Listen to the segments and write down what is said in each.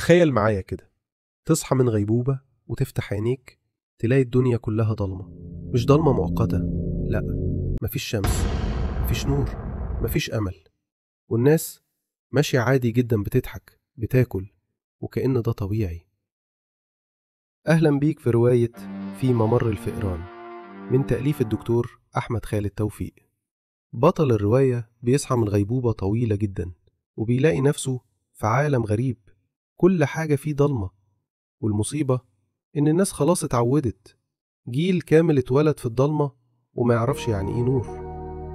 تخيل معايا كده، تصحى من غيبوبة وتفتح عينيك تلاقي الدنيا كلها ضلمة. مش ضلمة مؤقتة، لأ، مفيش شمس، مفيش نور، مفيش أمل، والناس ماشية عادي جدا، بتضحك، بتاكل، وكأن ده طبيعي. أهلا بيك في رواية في ممر الفئران من تأليف الدكتور أحمد خالد توفيق. بطل الرواية بيصحى من غيبوبة طويلة جدا وبيلاقي نفسه في عالم غريب، كل حاجة فيه ضلمة، والمصيبة إن الناس خلاص اتعودت. جيل كامل اتولد في الضلمة وما يعرفش يعني إيه نور،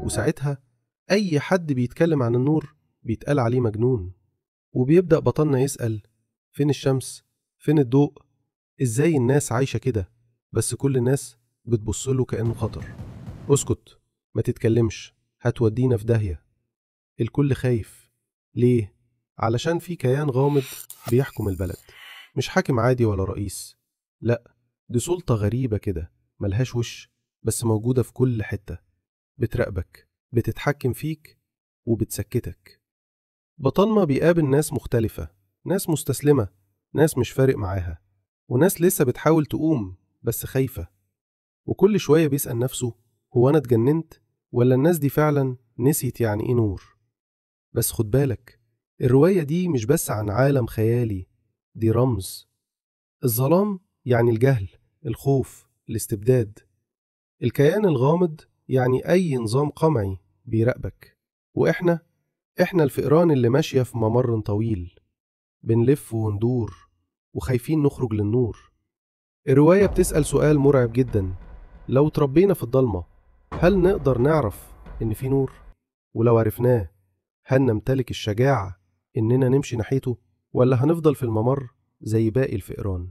وساعتها أي حد بيتكلم عن النور بيتقال عليه مجنون. وبيبدأ بطلنا يسأل: فين الشمس؟ فين الضوء؟ إزاي الناس عايشة كده؟ بس كل الناس بتبصله كأنه خطر. اسكت، ما تتكلمش، هتودينا في داهية. الكل خايف. ليه؟ علشان في كيان غامض بيحكم البلد، مش حاكم عادي ولا رئيس، لأ، دي سلطة غريبة كده ملهاش وش، بس موجودة في كل حتة، بتراقبك، بتتحكم فيك، وبتسكتك. بطلنا بيقابل ناس مختلفة، ناس مستسلمة، ناس مش فارق معاها، وناس لسه بتحاول تقوم بس خايفة. وكل شوية بيسأل نفسه: هو أنا اتجننت؟ ولا الناس دي فعلا نسيت يعني إيه نور؟ بس خد بالك، الرواية دي مش بس عن عالم خيالي، دي رمز. الظلام يعني الجهل، الخوف، الاستبداد. الكيان الغامض يعني أي نظام قمعي بيراقبك. وإحنا الفئران اللي ماشية في ممر طويل، بنلف وندور وخايفين نخرج للنور. الرواية بتسأل سؤال مرعب جدا: لو تربينا في الضلمة، هل نقدر نعرف إن في نور؟ ولو عرفناه، هل نمتلك الشجاعة إننا نمشي ناحيته؟ ولا هنفضل في الممر زي باقي الفئران؟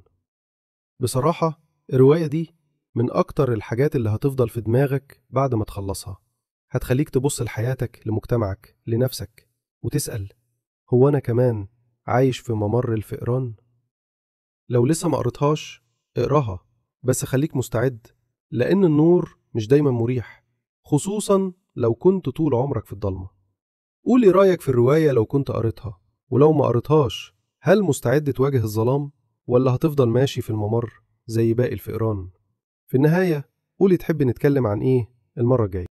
بصراحة الرواية دي من أكتر الحاجات اللي هتفضل في دماغك بعد ما تخلصها. هتخليك تبص لحياتك، لمجتمعك، لنفسك، وتسأل: هو أنا كمان عايش في ممر الفئران؟ لو لسه ما قريتهاش، اقراها، بس خليك مستعد، لأن النور مش دايما مريح، خصوصا لو كنت طول عمرك في الضلمة. قولي رأيك في الرواية لو كنت قريتها، ولو ما قريتهاش، هل مستعد تواجه الظلام؟ ولا هتفضل ماشي في الممر زي باقي الفئران؟ في النهاية، قولي تحب نتكلم عن إيه المرة الجاية.